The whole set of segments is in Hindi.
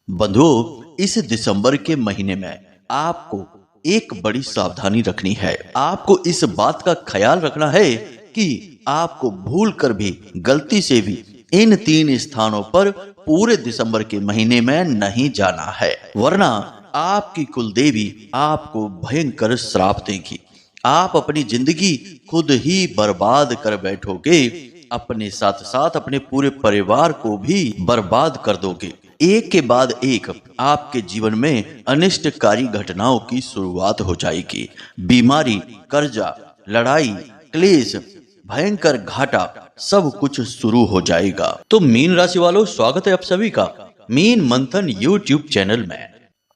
बंधुओं, इस दिसंबर के महीने में आपको एक बड़ी सावधानी रखनी है। आपको इस बात का ख्याल रखना है कि आपको भूल कर भी, गलती से भी इन 3 स्थानों पर पूरे दिसंबर के महीने में नहीं जाना है, वरना आपकी कुलदेवी आपको भयंकर श्राप देगी। आप अपनी जिंदगी खुद ही बर्बाद कर बैठोगे, अपने साथ साथ अपने पूरे परिवार को भी बर्बाद कर दोगे। एक के बाद एक आपके जीवन में अनिष्टकारी घटनाओं की शुरुआत हो जाएगी। बीमारी, कर्जा, लड़ाई, क्लेश, भयंकर घाटा, सब कुछ शुरू हो जाएगा। तो मीन राशि वालों, स्वागत है आप सभी का मीन मंथन यूट्यूब चैनल में।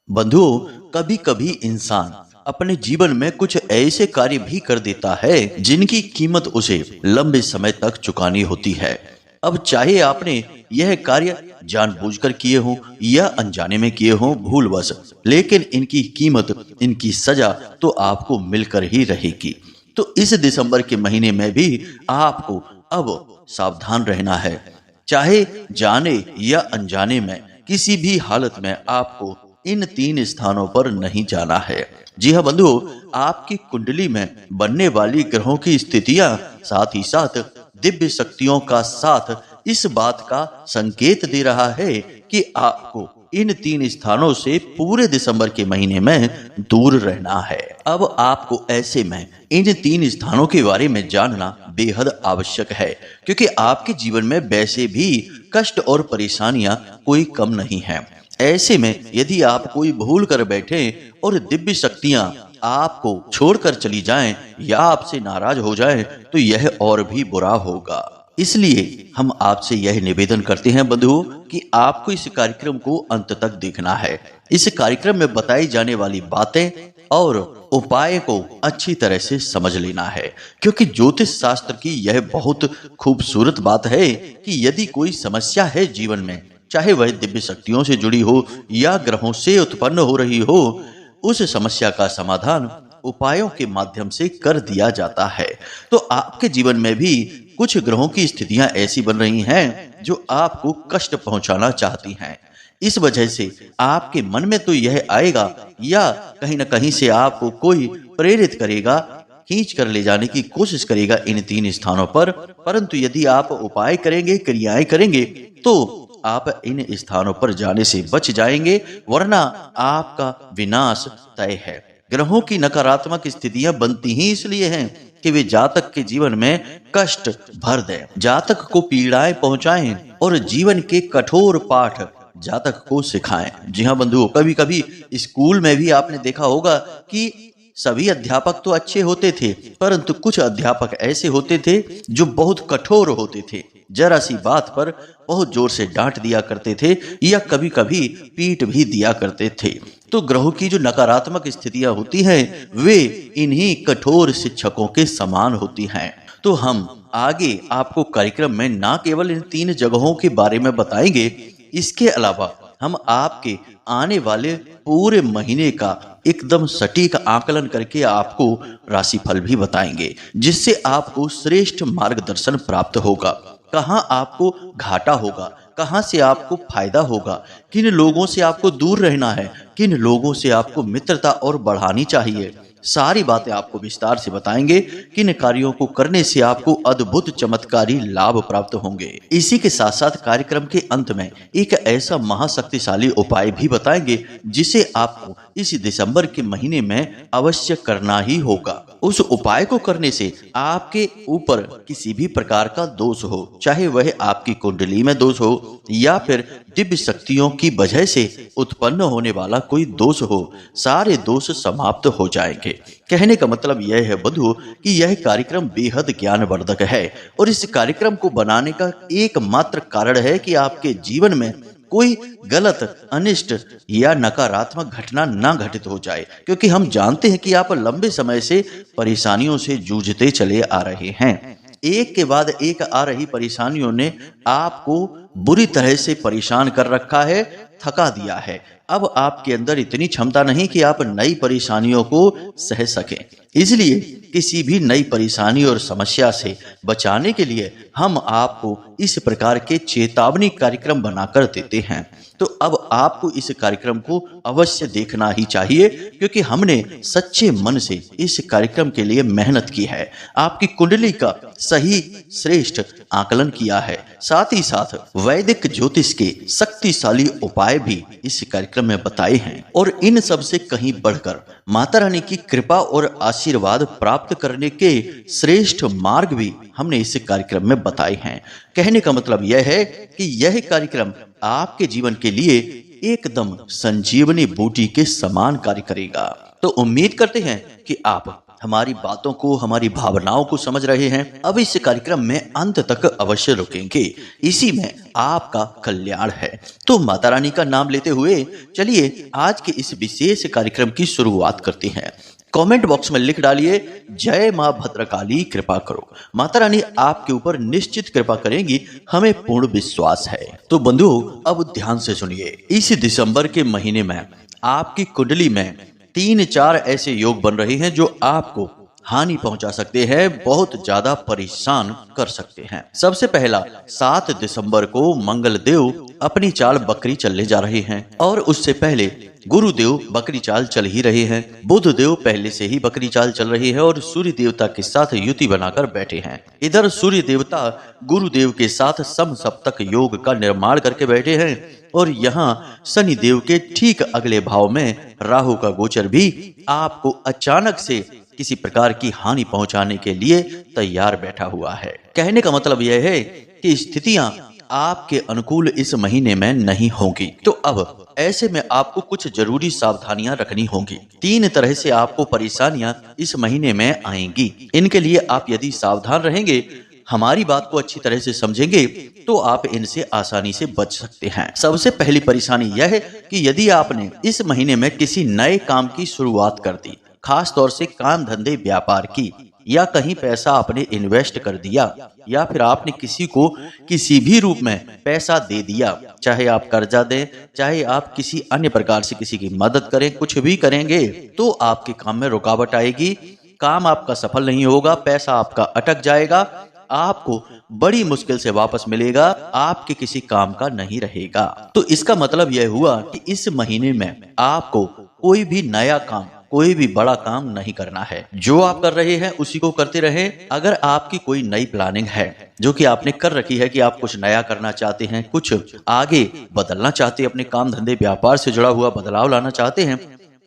बंधुओं, कभी कभी इंसान अपने जीवन में कुछ ऐसे कार्य भी कर देता है जिनकी कीमत उसे लंबे समय तक चुकानी होती है। अब चाहे आपने यह कार्य जानबूझकर किए हो या अनजाने में किए हो, भूलवश, लेकिन इनकी कीमत, इनकी सजा तो आपको मिलकर ही रहेगी। तो इस दिसंबर के महीने में भी आपको अब सावधान रहना है। चाहे जाने या अनजाने में, किसी भी हालत में आपको इन 3 स्थानों पर नहीं जाना है। जी हाँ बंधुओं, आपकी कुंडली में बनने वाली ग्रहों की स्थितियां, साथ ही साथ दिव्य शक्तियों का साथ इस बात का संकेत दे रहा है कि आपको इन 3 स्थानों से पूरे दिसंबर के महीने में दूर रहना है। अब आपको ऐसे में इन 3 स्थानों के बारे में जानना बेहद आवश्यक है, क्योंकि आपके जीवन में वैसे भी कष्ट और परेशानियां कोई कम नहीं है। ऐसे में यदि आप कोई भूल कर बैठे और दिव्य शक्तियां आपको छोड़कर चली जाएं या आपसे नाराज हो जाएं, तो यह और भी बुरा होगा। इसलिए हम आपसे यह निवेदन करते हैं बंधुओं कि आपको इस कार्यक्रम को अंत तक देखना है। इस कार्यक्रम में बताई जाने वाली बातें और उपाय को अच्छी तरह से समझ लेना है, क्योंकि ज्योतिष शास्त्र की यह बहुत खूबसूरत बात है कि यदि कोई समस्या है जीवन में, चाहे वह दिव्य शक्तियों से जुड़ी हो या ग्रहों से उत्पन्न हो रही हो, उस समस्या का समाधान उपायों के माध्यम से कर दिया जाता है। तो आपके जीवन में भी कुछ ग्रहों की स्थितियां ऐसी बन रही हैं जो आपको कष्ट पहुंचाना चाहती हैं। इस वजह से आपके मन में तो यह आएगा या कहीं ना कहीं से आपको कोई प्रेरित करेगा, खींच कर ले जाने की कोशिश करेगा इन 3 स्थानों पर। परंतु यदि आप उपाय करेंगे, क्रियाएं करेंगे, तो आप इन स्थानों पर जाने से बच जाएंगे, वरना आपका विनाश तय है। ग्रहों की नकारात्मक स्थितियां बनती ही इसलिए हैं कि वे जातक के जीवन में कष्ट भर दें, जातक को पीड़ाएं पहुंचाएं और जीवन के कठोर पाठ जातक को सिखाएं। जी हाँ बंधुओं, कभी कभी स्कूल में भी आपने देखा होगा कि सभी अध्यापक तो अच्छे होते थे, परंतु कुछ अध्यापक ऐसे होते थे जो बहुत कठोर होते थे। जरा सी बात पर बहुत जोर से डांट दिया करते थे या कभी कभी पीट भी दिया करते थे। तो ग्रहों की जो नकारात्मक स्थितियां होती हैं, वे इन्हीं कठोर शिक्षकों के समान होती हैं। तो हम आगे आपको कार्यक्रम में ना केवल इन 3 जगहों के बारे में बताएंगे, इसके अलावा हम आपके आने वाले पूरे महीने का एकदम सटीक आकलन करके आपको राशिफल भी बताएंगे, जिससे आपको श्रेष्ठ मार्गदर्शन प्राप्त होगा। कहाँ आपको घाटा होगा, कहाँ से आपको फायदा होगा, किन लोगों से आपको दूर रहना है, किन लोगों से आपको मित्रता और बढ़ानी चाहिए, सारी बातें आपको विस्तार से बताएंगे। किन कार्यों को करने से आपको अद्भुत चमत्कारी लाभ प्राप्त होंगे। इसी के साथ साथ कार्यक्रम के अंत में एक ऐसा महाशक्तिशाली उपाय भी बताएंगे जिसे आपको इस दिसंबर के महीने में अवश्य करना ही होगा। उस उपाय को करने से आपके ऊपर किसी भी प्रकार का दोष हो, चाहे वह आपकी कुंडली में दोष हो या फिर दिव्य शक्तियों की वजह से उत्पन्न होने वाला कोई दोष हो, सारे दोष समाप्त हो जाएंगे। कहने का मतलब यह है बंधुओं कि यह कार्यक्रम बेहद ज्ञानवर्धक है और इस कार्यक्रम को बनाने का एकमात्र कारण है कि आपके जीवन में कोई गलत, अनिष्ट या नकारात्मक घटना ना घटित हो जाए, क्योंकि हम जानते हैं कि आप लंबे समय से परेशानियों से जूझते चले आ रहे हैं। एक के बाद एक आ रही परेशानियों ने आपको बुरी तरह से परेशान कर रखा है, थका दिया है। अब आपके अंदर इतनी क्षमता नहीं कि आप नई परेशानियों को सह सकें। इसलिए किसी भी नई परेशानी और समस्या से बचाने के लिए हम आपको इस प्रकार के चेतावनी कार्यक्रम बनाकर देते हैं। तो अब आपको इस कार्यक्रम को अवश्य देखना ही चाहिए, क्योंकि हमने सच्चे मन से इस कार्यक्रम के लिए मेहनत की है, आपकी कुंडली का सही श्रेष्ठ आकलन किया है, साथ ही साथ वैदिक ज्योतिष के शक्तिशाली उपाय भी इस कार्यक्रम में बताए हैं, और इन सब से कहीं बढ़कर माता रानी की कृपा और आशीर्वाद प्राप्त करने के श्रेष्ठ मार्ग भी हमने इस कार्यक्रम में बताए हैं। कहने का मतलब यह है कि यह कार्यक्रम आपके जीवन के लिए एकदम संजीवनी बूटी के समान कार्य करेगा। तो उम्मीद करते हैं कि आप हमारी बातों को, हमारी भावनाओं को समझ रहे हैं। अब इस कार्यक्रम में अंत तक अवश्य रुकेंगे, इसी में आपका कल्याण है। तो माता रानी का नाम लेते हुए चलिए आज के इस विशेष कार्यक्रम की शुरुआत करते हैं। कमेंट बॉक्स में लिख डालिए, जय मां भद्रकाली कृपा करो। माता रानी आपके ऊपर निश्चित कृपा करेंगी, हमें पूर्ण विश्वास है। तो बंधुओं, अब ध्यान से सुनिए। इस दिसंबर के महीने में आपकी कुंडली में 3-4 ऐसे योग बन रहे हैं जो आपको हानि पहुंचा सकते हैं, बहुत ज्यादा परेशान कर सकते हैं। सबसे पहला, 7 दिसंबर को मंगल देव अपनी चाल बकरी चलने जा रहे हैं, और उससे पहले गुरुदेव बकरी चाल चल ही रहे हैं। बुध देव पहले से ही बकरी चाल चल रही है और सूर्य देवता के साथ युति बनाकर बैठे हैं। इधर सूर्य देवता गुरुदेव के साथ समसप्तक योग का निर्माण करके बैठे हैं, और यहाँ शनि देव के ठीक अगले भाव में राहु का गोचर भी आपको अचानक से किसी प्रकार की हानि पहुंचाने के लिए तैयार बैठा हुआ है। कहने का मतलब यह है कि स्थितियां आपके अनुकूल इस महीने में नहीं होंगी। तो अब ऐसे में आपको कुछ जरूरी सावधानियां रखनी होंगी। 3 तरह से आपको परेशानियां इस महीने में आएंगी। इनके लिए आप यदि सावधान रहेंगे, हमारी बात को अच्छी तरह से समझेंगे, तो आप इनसे आसानी से बच सकते हैं। सबसे पहली परेशानी यह है कि यदि आपने इस महीने में किसी नए काम की शुरुआत कर दी, खास तौर से काम धंधे व्यापार की, या कहीं पैसा आपने इन्वेस्ट कर दिया, या फिर आपने किसी को किसी भी रूप में पैसा दे दिया, चाहे आप कर्जा दें, चाहे आप किसी अन्य प्रकार से किसी की मदद करें, कुछ भी करेंगे तो आपके काम में रुकावट आएगी, काम आपका सफल नहीं होगा, पैसा आपका अटक जाएगा, आपको बड़ी मुश्किल से वापस मिलेगा, आपके किसी काम का नहीं रहेगा। तो इसका मतलब यह हुआ कि इस महीने में आपको कोई भी नया काम, कोई भी बड़ा काम नहीं करना है। जो आप कर रहे हैं उसी को करते रहें। अगर आपकी कोई नई प्लानिंग है जो कि आपने कर रखी है कि आप कुछ नया करना चाहते हैं, कुछ आगे बदलना चाहते हैं, अपने काम धंधे व्यापार से जुड़ा हुआ बदलाव लाना चाहते हैं,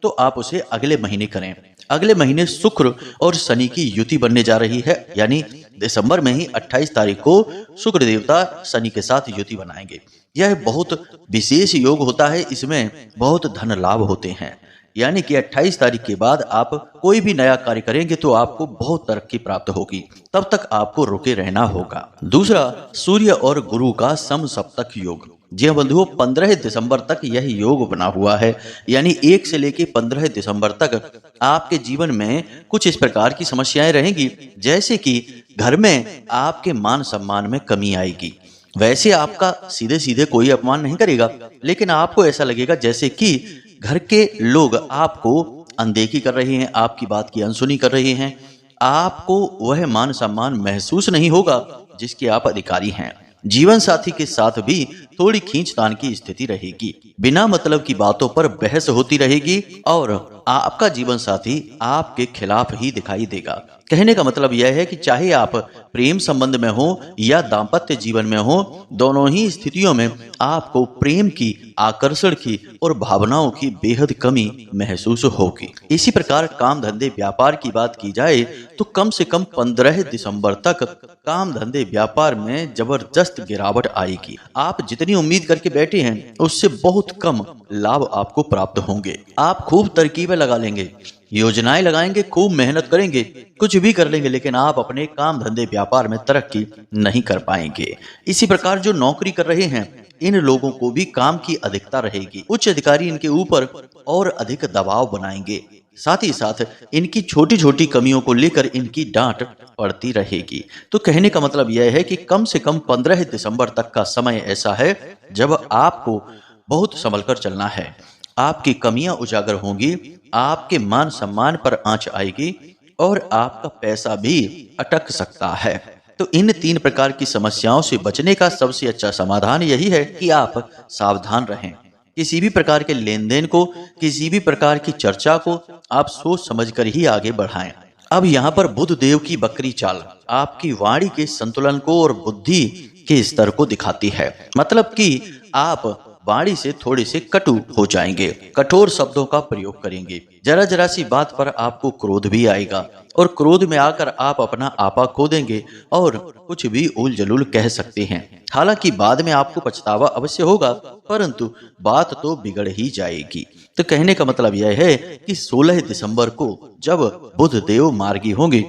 तो आप उसे अगले महीने करें। अगले महीने शुक्र और शनि की युति बनने जा रही है, यानी दिसंबर में ही 28 तारीख को शुक्र देवता शनि के साथ युति बनाएंगे। यह बहुत विशेष योग होता है, इसमें बहुत धन लाभ होते हैं। यानी कि 28 तारीख के बाद आप कोई भी नया कार्य करेंगे तो आपको बहुत तरक्की प्राप्त होगी, तब तक आपको रुके रहना होगा। दूसरा, सूर्य और गुरु का समसप्तक योग। जी हाँ बंधुओं, 15 दिसंबर तक यह योग बना हुआ है, यानी 1 से लेकर 15 दिसंबर तक आपके जीवन में कुछ इस प्रकार की समस्याएं रहेंगी, जैसे कि घर में आपके मान सम्मान में कमी आएगी। वैसे आपका सीधे सीधे कोई अपमान नहीं करेगा, लेकिन आपको ऐसा लगेगा जैसे कि घर के लोग आपको अनदेखी कर रहे हैं, आपकी बात की अनसुनी कर रहे हैं। आपको वह मान सम्मान महसूस नहीं होगा जिसके आप अधिकारी हैं। जीवन साथी के साथ भी थोड़ी खींचतान की स्थिति रहेगी, बिना मतलब की बातों पर बहस होती रहेगी, और आपका जीवन साथी आपके खिलाफ ही दिखाई देगा। कहने का मतलब यह है कि चाहे आप प्रेम संबंध में हो या दाम्पत्य जीवन में हो, दोनों ही स्थितियों में आपको प्रेम की, आकर्षण की और भावनाओं की बेहद कमी महसूस होगी। इसी प्रकार काम धंधे व्यापार की बात की जाए तो कम से कम 15 दिसंबर तक काम धंधे व्यापार में जबरदस्त गिरावट आएगी। आप जितनी उम्मीद करके बैठे हैं उससे बहुत कम लाभ आपको प्राप्त होंगे। आप खूब तरकीबें लगा लेंगे, योजनाएं लगाएंगे, खूब मेहनत करेंगे, कुछ भी कर लेंगे, लेकिन आप अपने काम धंधे व्यापार में तरक्की नहीं कर पाएंगे। इसी प्रकार जो नौकरी कर रहे हैं, इन लोगों को भी काम की अधिकता रहेगी। उच्च अधिकारी इनके ऊपर और अधिक दबाव बनाएंगे, साथ ही साथ इनकी छोटी छोटी कमियों को लेकर इनकी डांट पड़ती रहेगी। तो कहने का मतलब यह है कि कम से कम 15 दिसंबर तक का समय ऐसा है जब आपको बहुत संभल कर चलना है। आपकी कमियां उजागर होंगी, आपके मान सम्मान पर आंच आएगी और आपका पैसा भी अटक सकता है। तो इन 3 प्रकार की समस्याओं से बचने का सबसे अच्छा समाधान यही है कि आप सावधान रहें। किसी भी प्रकार के लेन देन को, किसी भी प्रकार की चर्चा को आप सोच समझकर ही आगे बढ़ाएं। अब यहाँ पर बुध देव की बकरी चाल आपकी वाणी के संतुलन को और बुद्धि के स्तर को दिखाती है। मतलब कि आप वाणी से थोड़े से कटु हो जाएंगे, कठोर शब्दों का प्रयोग करेंगे। जरा जरा सी बात पर आपको क्रोध भी आएगा और क्रोध में आकर आप अपना आपा खो देंगे और कुछ भी उल जलूल कह सकते हैं। हालांकि बाद में आपको पछतावा अवश्य होगा, परंतु बात तो बिगड़ ही जाएगी। तो कहने का मतलब यह है कि 16 दिसंबर को जब बुध देव मार्गी होंगे,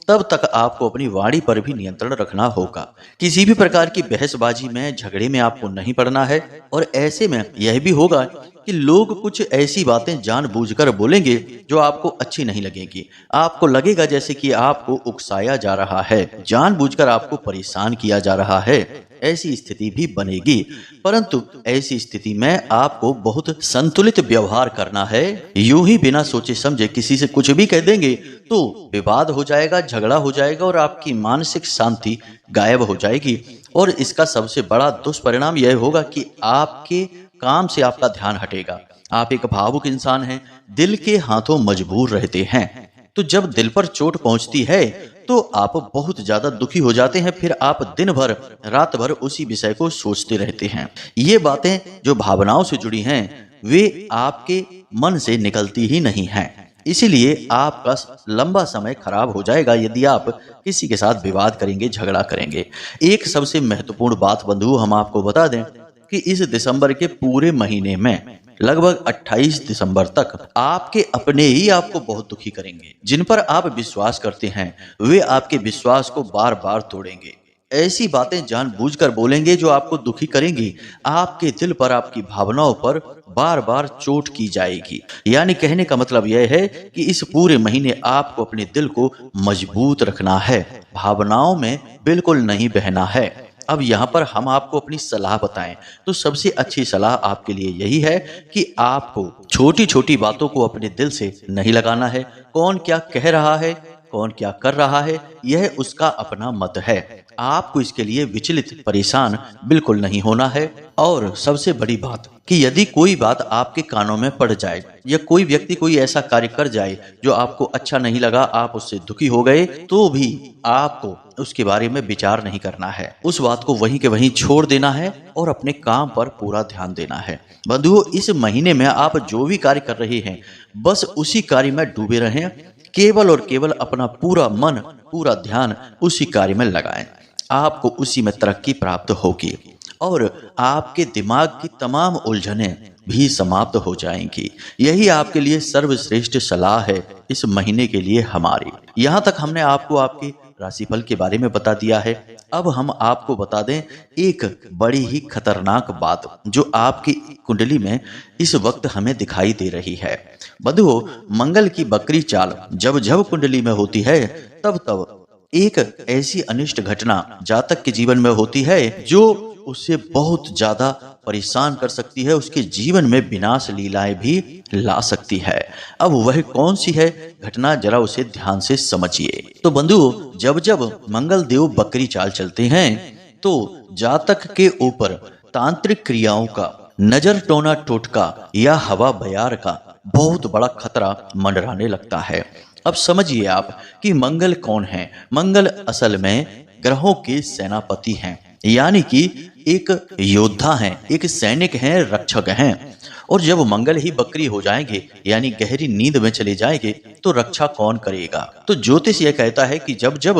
तब तक आपको अपनी वाणी पर भी नियंत्रण रखना होगा। किसी भी प्रकार की बहसबाजी में, झगड़े में आपको नहीं पड़ना है। और ऐसे में यह भी होगा कि लोग कुछ ऐसी बातें जानबूझकर बोलेंगे जो आपको अच्छी नहीं लगेगी। आपको लगेगा जैसे कि आपको उकसाया जा रहा है, जानबूझकर आपको परेशान किया जा रहा है। ऐसी स्थिति भी बनेगी, परंतु ऐसी स्थिति में आपको बहुत संतुलित व्यवहार करना है। यूं ही बिना सोचे समझे किसी से कुछ भी कह देंगे तो विवाद हो जाएगा, झगड़ा हो जाएगा और आपकी मानसिक शांति गायब हो जाएगी। और इसका सबसे बड़ा दुष्परिणाम यह होगा कि आपके काम से आपका ध्यान हटेगा। आप एक भावुक इंसान हैं, दिल के हाथों मजबूर रहते हैं। तो जब दिल पर चोट पहुंचती है तो आप बहुत ज्यादा दुखी हो जाते हैं। फिर आप दिन भर रात भर उसी विषय को सोचते रहते हैं। ये बातें जो भावनाओं से जुड़ी हैं वे आपके मन से निकलती ही नहीं हैं। इसीलिए आपका लंबा समय खराब हो जाएगा यदि आप किसी के साथ विवाद करेंगे, झगड़ा करेंगे। एक सबसे महत्वपूर्ण बात बंधु हम आपको बता दें कि इस दिसंबर के पूरे महीने में लगभग 28 दिसंबर तक आपके अपने ही आपको बहुत दुखी करेंगे। जिन पर आप विश्वास करते हैं वे आपके विश्वास को बार बार तोड़ेंगे। ऐसी बातें जानबूझकर बोलेंगे जो आपको दुखी करेंगी। आपके दिल पर, आपकी भावनाओं पर बार बार चोट की जाएगी। यानी कहने का मतलब यह है कि इस पूरे महीने आपको अपने दिल को मजबूत रखना है, भावनाओं में बिल्कुल नहीं बहना है। अब यहाँ पर हम आपको अपनी सलाह बताएं तो सबसे अच्छी सलाह आपके लिए यही है कि आपको छोटी छोटी बातों को अपने दिल से नहीं लगाना है। कौन क्या कह रहा है, कौन क्या कर रहा है, यह उसका अपना मत है। आपको इसके लिए विचलित, परेशान बिल्कुल नहीं होना है। और सबसे बड़ी बात कि यदि कोई बात आपके कानों में पड़ जाए या कोई व्यक्ति कोई ऐसा कार्य कर जाए जो आपको अच्छा नहीं लगा, आप उससे दुखी हो गए, तो भी आपको उसके बारे में विचार नहीं करना है। उस बात को वहीं के वहीं छोड़ देना है और अपने काम पर पूरा ध्यान देना है। बंधुओं, इस महीने में आप जो भी कार्य कर रहे हैं बस उसी कार्य में डूबे रहें। केवल और केवल अपना पूरा मन, पूरा ध्यान उसी कार्य में लगाएं। आपको उसी में तरक्की प्राप्त होगी और आपके दिमाग की तमाम उलझनें भी समाप्त हो जाएंगी। यही आपके लिए सर्वश्रेष्ठ सलाह है इस महीने के लिए हमारी। यहाँ तक हमने आपको आपके राशिफल के बारे में बता दिया है। अब हम आपको बता दें एक बड़ी ही खतरनाक बात जो आपकी कुंडली में इस वक्त हमें दिखाई दे रही है। बंधुओं, मंगल की बकरी चाल जब जब कुंडली में होती है तब तब एक ऐसी अनिष्ट घटना जातक के जीवन में होती है जो उसे बहुत ज्यादा परेशान कर सकती है, उसके जीवन में विनाश लीलाएं भी ला सकती है। अब वह कौन सी है घटना, जरा उसे ध्यान से समझिए। तो बंधुओं, जब जब मंगल देव बकरी चाल चलते हैं तो जातक के ऊपर तांत्रिक क्रियाओं का, नजर टोना टोटका या हवा बयार का बहुत बड़ा खतरा मंडराने लगता है। अब समझिए आप कि मंगल कौन है। मंगल असल में ग्रहों के सेनापति हैं, यानी कि एक योद्धा हैं, एक सैनिक हैं, रक्षक हैं। और जब मंगल ही बकरी हो जाएंगे यानी गहरी नींद में चले जाएंगे तो रक्षा कौन करेगा। तो ज्योतिष यह कहता है कि जब जब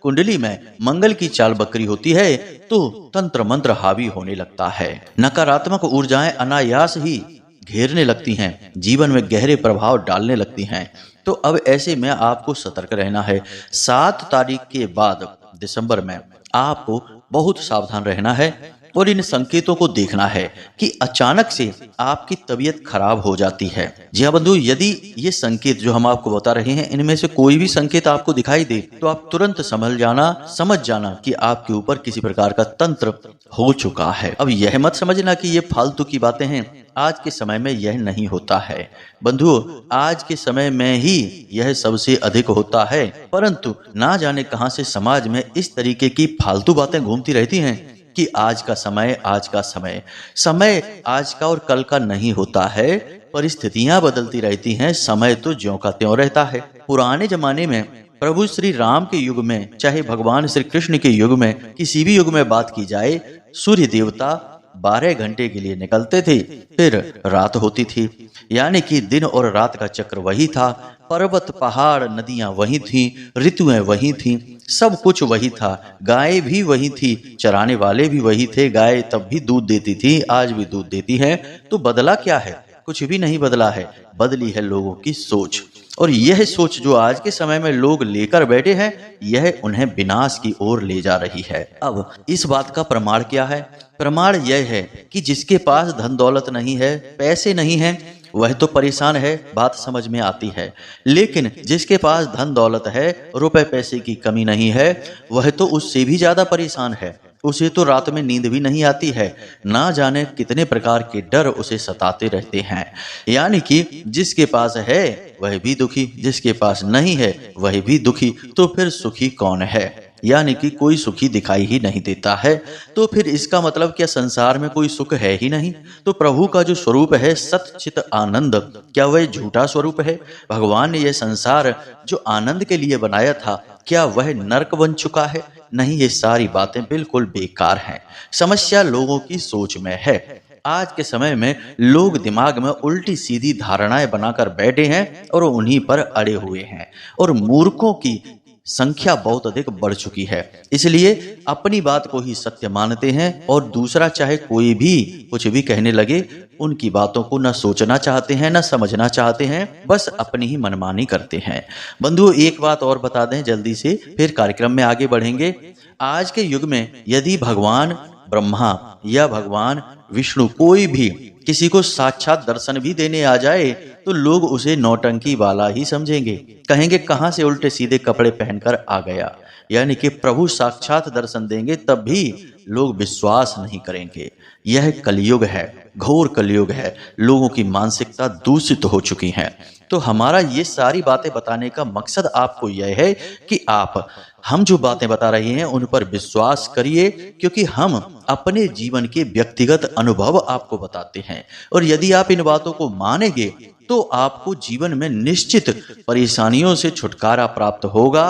कुंडली में मंगल की चाल बकरी होती है तो तंत्र मंत्र हावी होने लगता है, नकारात्मक ऊर्जाएं अनायास ही घेरने लगती हैं, जीवन में गहरे प्रभाव डालने लगती हैं। तो अब ऐसे में आपको सतर्क रहना है। 7 तारीख के बाद दिसंबर में आपको बहुत सावधान रहना है और इन संकेतों को देखना है कि अचानक से आपकी तबीयत खराब हो जाती है। जी हाँ बंधु, यदि ये संकेत जो हम आपको बता रहे हैं इनमें से कोई भी संकेत आपको दिखाई दे तो आप तुरंत समझ जाना कि आपके ऊपर किसी प्रकार का तंत्र हो चुका है। अब यह मत समझना कि ये फालतू की बातें हैं। आज के समय में यह नहीं होता है। बंधुओं, आज के समय में ही यह सबसे अधिक होता है, परंतु ना जाने कहां से समाज में इस तरीके की फालतू बातें घूमती रहती हैं कि आज का समय, आज का समय, समय आज का और कल का नहीं होता है। परिस्थितियां बदलती रहती हैं, समय तो ज्यों का त्यों रहता है। पुराने जमाने में प्रभु श्री राम के युग में, चाहे भगवान श्री कृष्ण के युग में, किसी भी युग में बात की जाए, सूर्य देवता 12 घंटे के लिए निकलते थे, फिर रात होती थी। यानी कि दिन और रात का चक्र वही था। पर्वत, पहाड़, नदियां वही थीं, ऋतुएं वही थीं, सब कुछ वही था। गाय भी वही थी, चराने वाले भी वही थे। गाय तब भी दूध देती थी, आज भी दूध देती है। तो बदला क्या है? कुछ भी नहीं बदला है, बदली है लोगों की सोच। और यह सोच जो आज के समय में लोग लेकर बैठे हैं, यह उन्हें विनाश की ओर ले जा रही है। अब इस बात का प्रमाण क्या है? प्रमाण यह है कि जिसके पास धन दौलत नहीं है, पैसे नहीं है, वह तो परेशान है, बात समझ में आती है। लेकिन जिसके पास धन दौलत है, रुपए पैसे की कमी नहीं है, वह तो उससे भी ज्यादा परेशान है। उसे तो रात में नींद भी नहीं आती है, ना जाने कितने प्रकार के डर उसे सताते रहते हैं। यानी कि जिसके पास है वह भी दुखी, जिसके पास नहीं है वह भी दुखी, तो फिर सुखी कौन है? यानी कि कोई सुखी दिखाई ही नहीं देता है। तो फिर इसका मतलब क्या संसार में कोई सुख है ही नहीं? तो प्रभु का जो स्वरूप है सत चित आनंद, क्या वह झूठा स्वरूप है? भगवान ने यह संसार जो आनंद के लिए बनाया था, क्या वह नरक बन चुका है? नहीं, ये सारी बातें बिल्कुल बेकार हैं। समस्या लोगों की सोच में है। आज के समय में लोग दिमाग में उल्टी सीधी धारणाएं बनाकर बैठे हैं और उन्हीं पर अड़े हुए हैं, और मूर्खों की संख्या बहुत अधिक बढ़ चुकी है। इसलिए अपनी बात को ही सत्य मानते हैं और दूसरा चाहे कोई भी कुछ भी कहने लगे, उनकी बातों को न सोचना चाहते हैं, न समझना चाहते हैं, बस अपनी ही मनमानी करते हैं। बंधुओं, एक बात और बता दें जल्दी से, फिर कार्यक्रम में आगे बढ़ेंगे। आज के युग में यदि भगवान ब्रह्मा या भगवान विष्णु कोई भी किसी को साक्षात दर्शन भी देने आ जाए, तो लोग उसे नौटंकी वाला ही समझेंगे। कहेंगे कहां से उल्टे सीधे कपड़े पहनकर आ गया। यानी कि प्रभु साक्षात दर्शन देंगे तब भी लोग विश्वास नहीं करेंगे। यह कलयुग है, घोर कलयुग है। लोगों की मानसिकता दूषित हो चुकी है। तो हमारा ये सारी बातें बताने का मकसद आपको यह है कि आप हम जो बातें बता रहे हैं उन पर विश्वास करिए, क्योंकि हम अपने जीवन के व्यक्तिगत अनुभव आपको बताते हैं। और यदि आप इन बातों को मानेंगे तो आपको जीवन में निश्चित परेशानियों से छुटकारा प्राप्त होगा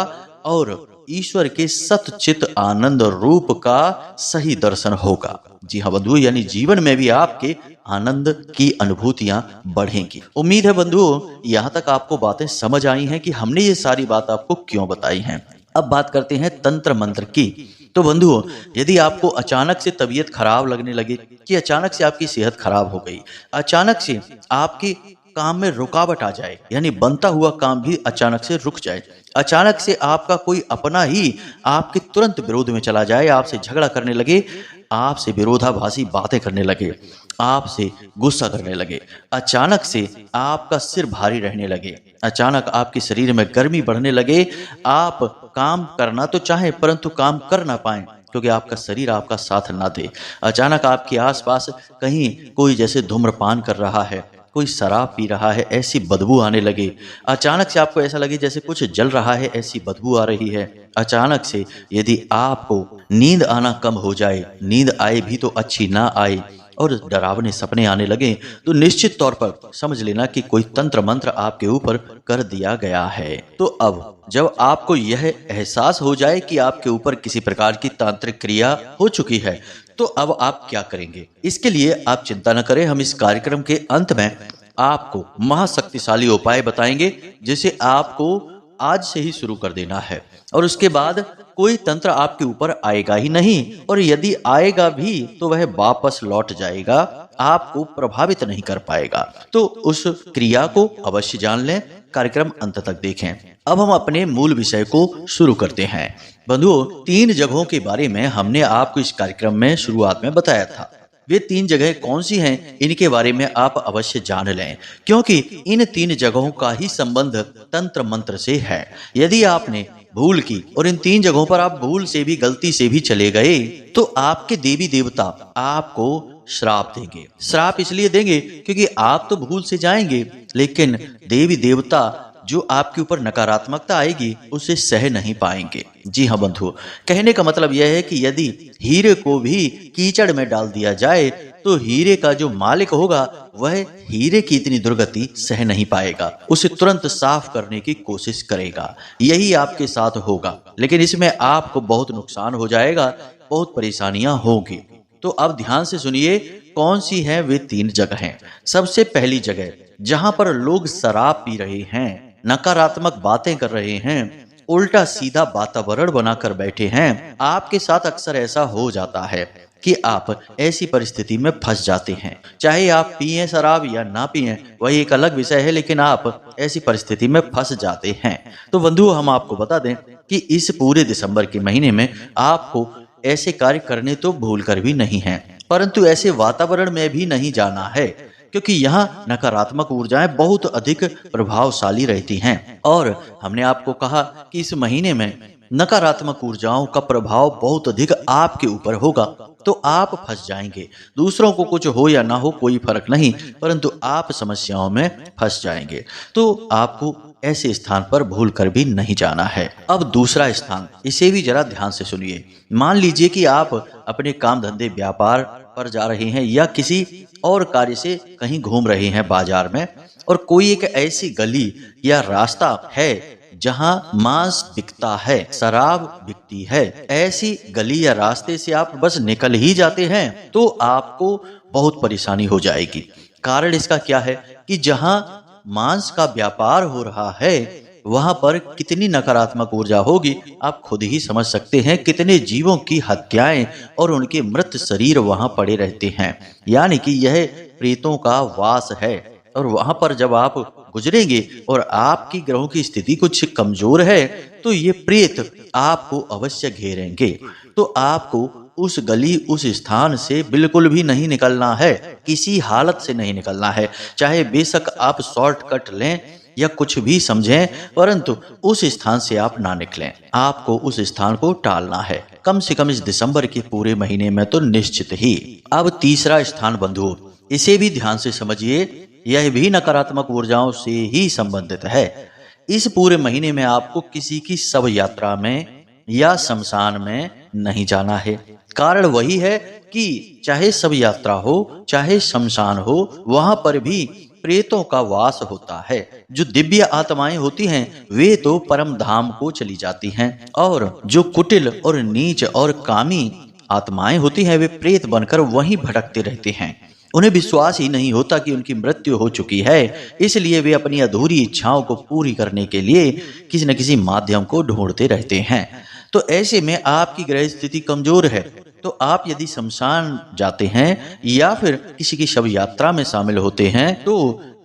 और ईश्वर के सतचित आनंद रूप का सही दर्शन होगा। जी हाँ बंधुओं, यानी जीवन में भी आपके आनंद की अनुभूतियां बढ़ेंगी। उम्मीद है बंधुओं यहाँ तक आपको बातें समझ आई हैं कि हमने ये सारी बात आपको क्यों बताई हैं। अब बात करते हैं तंत्र मंत्र की। तो बंधुओं, यदि आपको अचानक से तबीयत खराब लगने लगे, कि अचानक से आपकी सेहत खराब हो गई, अचानक से आपके काम में रुकावट आ जाए, यानी बनता हुआ काम भी अचानक से रुक जाए, अचानक से आपका कोई अपना ही आपके तुरंत विरोध में चला जाए, आपसे झगड़ा करने लगे, आपसे विरोधाभासी बातें करने लगे, आपसे गुस्सा करने लगे, अचानक से आपका सिर भारी रहने लगे, अचानक आपके शरीर में गर्मी बढ़ने लगे, आप काम करना तो चाहें परंतु काम कर ना पाएं क्योंकि आपका शरीर आपका साथ ना दे, अचानक आपके आसपास कहीं कोई जैसे धूम्रपान कर रहा है, कोई शराब पी रहा है, ऐसी बदबू आने लगे, अचानक से आपको ऐसा लगे जैसे कुछ जल रहा है, ऐसी बदबू आ रही है, अचानक से यदि आपको नींद आना कम हो जाए, नींद आए भी तो अच्छी ना आए और डरावने सपने आने लगे, तो निश्चित तौर पर समझ लेना कि कोई तंत्र मंत्र आपके ऊपर कर दिया गया है। तो अब जब आपको यह एहसास हो जाए कि आपके ऊपर किसी प्रकार की तांत्रिक क्रिया हो चुकी है, तो अब आप क्या करेंगे? इसके लिए आप चिंता न करें, हम इस कार्यक्रम के अंत में आपको महाशक्तिशाली उपाय बताएंगे जिसे आपको आज से ही शुरू कर देना है, और उसके बाद कोई तंत्र आपके ऊपर आएगा ही नहीं, और यदि आएगा भी तो वह वापस लौट जाएगा, आपको प्रभावित नहीं कर पाएगा। तो उस क्रिया को अवश्य जान लें, कार्यक्रम अंत तक देखें। अब हम अपने मूल विषय को शुरू करते हैं। बंधुओं, 3 जगहों के बारे में हमने आपको इस कार्यक्रम में शुरुआत में बताया था। वे 3 जगह कौन सी हैं, इनके बारे में आप अवश्य जान लें, क्योंकि इन 3 जगहों का ही संबंध तंत्र मंत्र से है। यदि आपने भूल की और इन 3 जगहों पर आप भूल से भी, गलती से भी चले गए, तो आपके देवी देवता आपको श्राप देंगे। श्राप इसलिए देंगे क्योंकि आप तो भूल से जाएंगे, लेकिन देवी देवता जो आपके ऊपर नकारात्मकता आएगी उसे सह नहीं पाएंगे। जी हाँ बंधु, कहने का मतलब यह है कि यदि हीरे को भी कीचड़ में डाल दिया जाए तो हीरे का जो मालिक होगा वह हीरे की इतनी दुर्गति सह नहीं पाएगा, उसे तुरंत साफ करने की कोशिश करेगा। यही आपके साथ होगा, लेकिन इसमें आपको बहुत नुकसान हो जाएगा, बहुत परेशानियां होगी। तो अब ध्यान से सुनिए कौन सी हैं वे 3 जगहें। सबसे पहली जगह जहां पर लोग शराब पी रहे हैं, नकारात्मक बातें कर रहे हैं, उल्टा सीधा वातावरण बनाकर बैठे हैं। आपके साथ अक्सर ऐसा हो जाता है कि आप ऐसी परिस्थिति में फंस जाते हैं। चाहे आप पिए शराब या ना पिए वही एक अलग विषय है, लेकिन आप ऐसी परिस्थिति में फंस जाते हैं। तो बंधु, हम आपको बता दें कि इस पूरे दिसंबर के महीने में आपको ऐसे कार्य करने तो भूल कर भी नहीं है, परंतु ऐसे वातावरण में भी नहीं जाना है, क्योंकि यहाँ नकारात्मक ऊर्जाएं बहुत अधिक प्रभावशाली रहती हैं। और हमने आपको कहा कि इस महीने में नकारात्मक ऊर्जाओं का प्रभाव बहुत अधिक आपके ऊपर होगा, तो आप फंस जाएंगे। दूसरों को कुछ हो या ना हो कोई फर्क नहीं, परंतु आप समस्याओं में फंस जाएंगे। तो आपको ऐसे स्थान पर भूल कर भी नहीं जाना है। अब दूसरा स्थान, इसे भी जरा ध्यान से सुनिए। मान लीजिए कि आप अपने काम धंधे व्यापार पर जा रहे हैं या किसी और कार्य से कहीं घूम रहे हैं बाजार में, और कोई एक ऐसी गली या रास्ता है जहां मांस बिकता है, शराब बिकती है। ऐसी गली या रास्ते से आप बस निकल ही जाते हैं तो आपको बहुत परेशानी हो जाएगी। कारण इसका क्या है कि जहां मांस का व्यापार हो रहा है वहां पर कितनी नकारात्मक ऊर्जा होगी आप खुद ही समझ सकते हैं। कितने जीवों की हत्याएं और उनके मृत शरीर वहां पड़े रहते हैं, यानी कि यह प्रेतों का वास है। और वहां पर जब आप गुजरेंगे और आपकी ग्रहों की स्थिति कुछ कमजोर है तो ये प्रेत आपको अवश्य घेरेंगे। तो आपको उस गली उस स्थान से बिल्कुल भी नहीं निकलना है, किसी हालत से नहीं निकलना है। चाहे बेशक आप शॉर्टकट लें या कुछ भी समझें, परंतु उस स्थान से आप ना निकलें। आपको उस स्थान को टालना है, कम से कम इस दिसंबर के पूरे महीने में तो निश्चित ही। अब तीसरा स्थान बंधु, इसे भी ध्यान से समझिए, यह भी नकारात्मक ऊर्जाओं से ही संबंधित है। इस पूरे महीने में आपको किसी की शव यात्रा में या शमशान में नहीं जाना है। कारण वही है कि चाहे शव यात्रा हो चाहे शमशान हो, वहां पर भी प्रेतों का वास होता है। जो दिव्य आत्माएं होती हैं वे तो परम धाम को चली जाती हैं, और जो कुटिल और नीच और कामी आत्माएं होती हैं वे प्रेत बनकर वहीं भटकते रहते हैं। उन्हें विश्वास ही नहीं होता कि उनकी मृत्यु हो चुकी है, इसलिए वे अपनी अधूरी इच्छाओं को पूरी करने के लिए किसी न किसी माध्यम को ढूंढते रहते हैं। तो ऐसे में आपकी ग्रह स्थिति कमजोर है, तो आप यदि शमशान जाते हैं या फिर किसी की शव यात्रा में शामिल होते हैं तो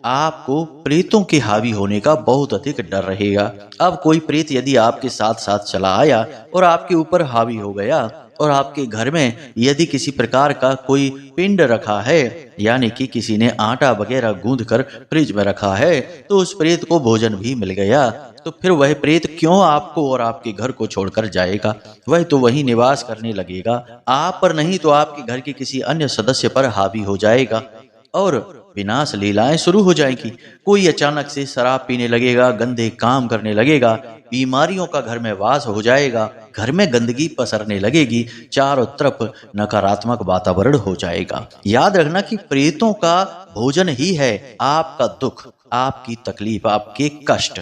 आपको प्रेतों के हावी होने का बहुत अधिक डर रहेगा। अब कोई प्रेत यदि आपके साथ साथ चला आया और आपके ऊपर हावी हो गया, और आपके घर में यदि किसी प्रकार का कोई पिंड रखा है, यानी कि किसी ने आटा वगैरह गूंद कर फ्रिज में रखा है, तो उस प्रेत को भोजन भी मिल गया, तो फिर वह प्रेत क्यों आपको और आपके घर को छोड़कर जाएगा? वह तो वही निवास करने लगेगा, आप पर नहीं तो आपके घर के किसी अन्य सदस्य पर हावी हो जाएगा और विनाश लीलाएं शुरू हो जाएगी। कोई अचानक से शराब पीने लगेगा, गंदे काम करने लगेगा, बीमारियों का घर में वास हो जाएगा, घर में गंदगी पसरने लगेगी, चारों तरफ नकारात्मक वातावरण हो जाएगा। याद रखना कि प्रेतों का भोजन ही है आपका दुख, आपकी तकलीफ, आपके कष्ट।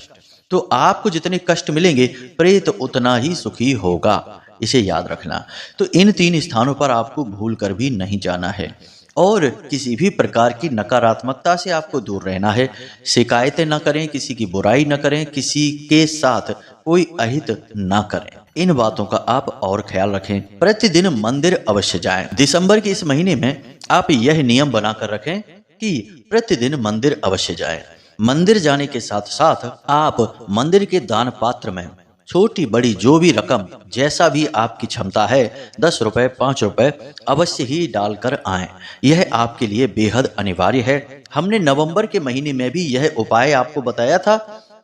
तो आपको जितने कष्ट मिलेंगे प्रेत उतना ही सुखी होगा, इसे याद रखना। तो इन 3 स्थानों पर आपको भूल कर भी नहीं जाना है और किसी भी प्रकार की नकारात्मकता से आपको दूर रहना है। शिकायतें न करें, किसी की बुराई न करें, किसी के साथ कोई अहित न करें। इन बातों का आप और ख्याल रखें। प्रतिदिन मंदिर अवश्य जाएं। दिसंबर के इस महीने में आप यह नियम बनाकर रखें कि प्रतिदिन मंदिर अवश्य जाएं। मंदिर जाने के साथ साथ आप मंदिर के दान पात्र में छोटी बड़ी जो भी रकम, जैसा भी आपकी क्षमता है, 10 रुपए 5 रुपए अवश्य ही डालकर आएं। यह आपके लिए बेहद अनिवार्य है। हमने नवंबर के महीने में भी यह उपाय आपको बताया था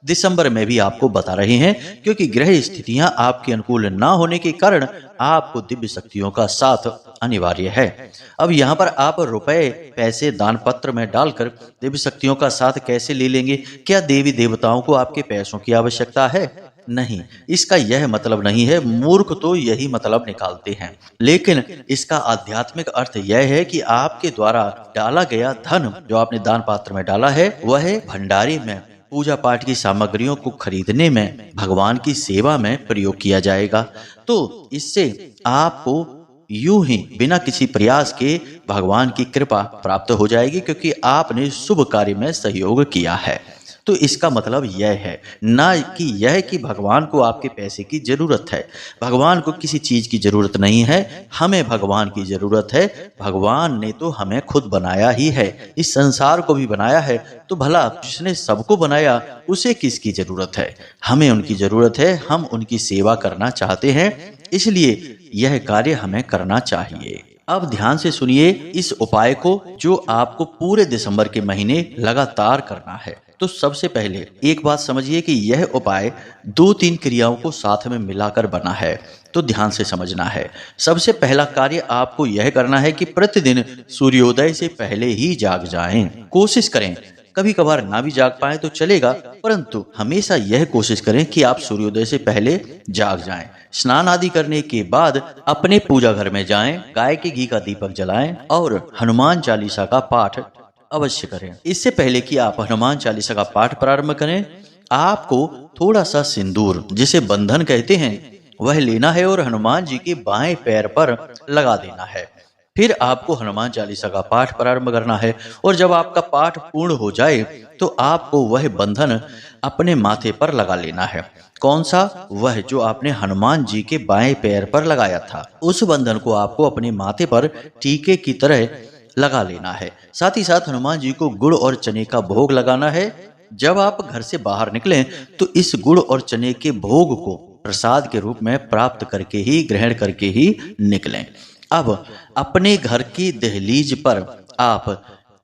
दिसंबर में भी आपको बता रहे हैं, क्योंकि ग्रह स्थितियां आपके अनुकूल ना होने के कारण आपको दिव्य शक्तियों का साथ अनिवार्य है। अब यहाँ पर आप रुपए पैसे दान पत्र में डालकर दिव्य शक्तियों का साथ कैसे ले लेंगे? क्या देवी देवताओं को आपके पैसों की आवश्यकता है? नहीं, इसका यह मतलब नहीं है। मूर्ख तो यही मतलब निकालते हैं, लेकिन इसका आध्यात्मिक अर्थ यह है कि आपके द्वारा डाला गया धन जो आपने दान पात्र में डाला है, वह भंडारे में पूजा पाठ की सामग्रियों को खरीदने में, भगवान की सेवा में प्रयोग किया जाएगा। तो इससे आपको यूं ही बिना किसी प्रयास के भगवान की कृपा प्राप्त हो जाएगी, क्योंकि आपने शुभ कार्य में सहयोग किया है। तो इसका मतलब यह है, ना कि यह कि भगवान को आपके पैसे की जरूरत है। भगवान को किसी चीज की जरूरत नहीं है, हमें भगवान की जरूरत है। भगवान ने तो हमें खुद बनाया ही है, इस संसार को भी बनाया है, तो भला जिसने सबको बनाया उसे किसकी जरूरत है? हमें उनकी जरूरत है, हम उनकी सेवा करना चाहते हैं, इसलिए यह कार्य हमें करना चाहिए। अब ध्यान से सुनिए इस उपाय को, जो आपको पूरे दिसंबर के महीने लगातार करना है। तो सबसे पहले एक बात समझिए कि यह उपाय 2-3 क्रियाओं को साथ में मिलाकर बना है, तो ध्यान से समझना है। सबसे पहला कार्य आपको यह करना है कि प्रतिदिन सूर्योदय से पहले ही जाग जाएं। कोशिश करें, कभी कभार ना भी जाग पाए तो चलेगा, परंतु हमेशा यह कोशिश करें कि आप सूर्योदय से पहले जाग जाएं। स्नान आदि करने के बाद अपने पूजा घर में जाएं, गाय के घी का दीपक जलाएं और हनुमान चालीसा का पाठ अवश्य करें। इससे पहले कि आप हनुमान चालीसा का पाठ प्रारंभ करें, आपको थोड़ा सा सिंदूर, जिसे बंधन कहते हैं, वह लेना है और हनुमान जी के बाएं पैर पर लगा देना है। फिर आपको हनुमान चालीसा का पाठ प्रारंभ करना है, और जब आपका पाठ पूर्ण हो जाए तो आपको वह बंधन अपने माथे पर लगा लेना है। कौन सा? वह जो आपने हनुमान जी के बाएं पैर पर लगाया था। उस बंधन को आपको अपने माथे पर टीके की तरह लगा लेना है। साथ ही साथ हनुमान जी को गुड़ और चने का भोग लगाना है। जब आप घर से बाहर निकलें तो इस गुड़ और चने के भोग को प्रसाद के रूप में प्राप्त करके ही, ग्रहण करके ही निकलें। अब अपने घर की दहलीज पर आप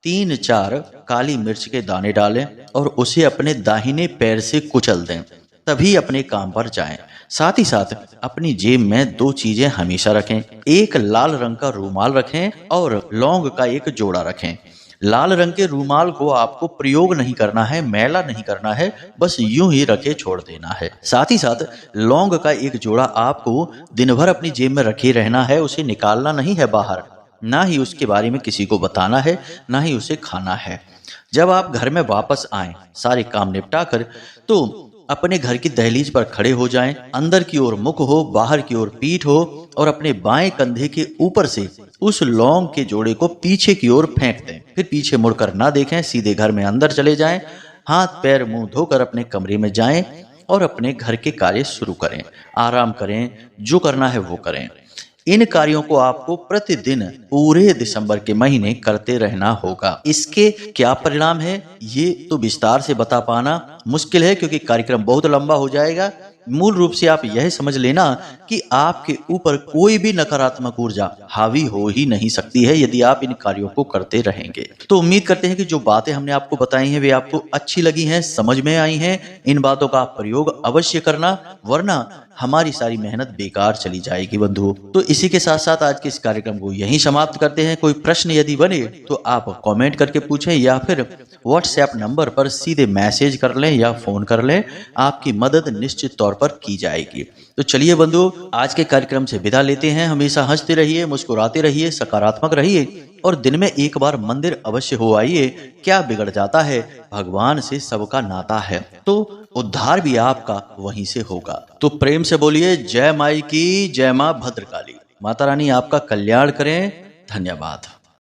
3-4 काली मिर्च के दाने डालें और उसे अपने दाहिने पैर से कुचल दें, तभी अपने काम पर जाएं। साथ ही साथ अपनी जेब में 2 चीजें हमेशा रखें। एक लाल रंग का रूमाल रखें और लौंग का एक जोड़ा रखें। लाल रंग के रूमाल को आपको प्रयोग नहीं करना है, मैला नहीं करना है, बस यूं ही रखे छोड़ देना है। साथ ही साथ लौंग का एक जोड़ा आपको दिन भर अपनी जेब में रखे रहना है, उसे निकालना नहीं है बाहर, ना ही उसके बारे में किसी को बताना है, ना ही उसे खाना है। जब आप घर में वापस आएं, सारे काम निपटा कर, तो अपने घर की दहलीज पर खड़े हो जाएं। अंदर की ओर मुख हो, बाहर की ओर पीठ हो, और अपने बाएं कंधे के ऊपर से उस लौंग के जोड़े को पीछे की ओर फेंक दें। फिर पीछे मुड़कर ना देखें, सीधे घर में अंदर चले जाएं। हाथ पैर मुंह धोकर अपने कमरे में जाएं और अपने घर के कार्य शुरू करें। आराम करें, जो करना है वो करें। इन कार्यों को आपको प्रतिदिन पूरे दिसंबर के महीने करते रहना होगा। इसके क्या परिणाम है, ये तो विस्तार से बता पाना मुश्किल है, क्योंकि कार्यक्रम बहुत लंबा हो जाएगा। मूल रूप से आप यह समझ लेना कि आपके ऊपर कोई भी नकारात्मक ऊर्जा हावी हो ही नहीं सकती है यदि आप इन कार्यों को करते रहेंगे। तो उम्मीद करते हैं कि जो बातें हमने आपको बताई हैं वे आपको अच्छी लगी हैं, समझ में आई हैं। इन बातों का आप प्रयोग अवश्य करना, वरना हमारी सारी मेहनत बेकार चली जाएगी बंधुओं। तो इसी के साथ साथ आज के इस कार्यक्रम को यहीं समाप्त करते हैं। कोई प्रश्न यदि बने तो आप कमेंट करके पूछें, या फिर व्हाट्सएप नंबर पर सीधे मैसेज कर लें या फोन कर लें, आपकी मदद निश्चित तौर पर की जाएगी। तो चलिए बंधुओं, आज के कार्यक्रम से विदा लेते हैं। हमेशा हंसते रहिए, मुस्कुराते रहिए, सकारात्मक रहिए, और दिन में एक बार मंदिर अवश्य हो आइए। क्या बिगड़ जाता है, भगवान से सबका नाता है, तो उद्धार भी आपका वहीं से होगा। तो प्रेम से बोलिए जय माई की, जय मां भद्रकाली। माता रानी आपका कल्याण करें। धन्यवाद।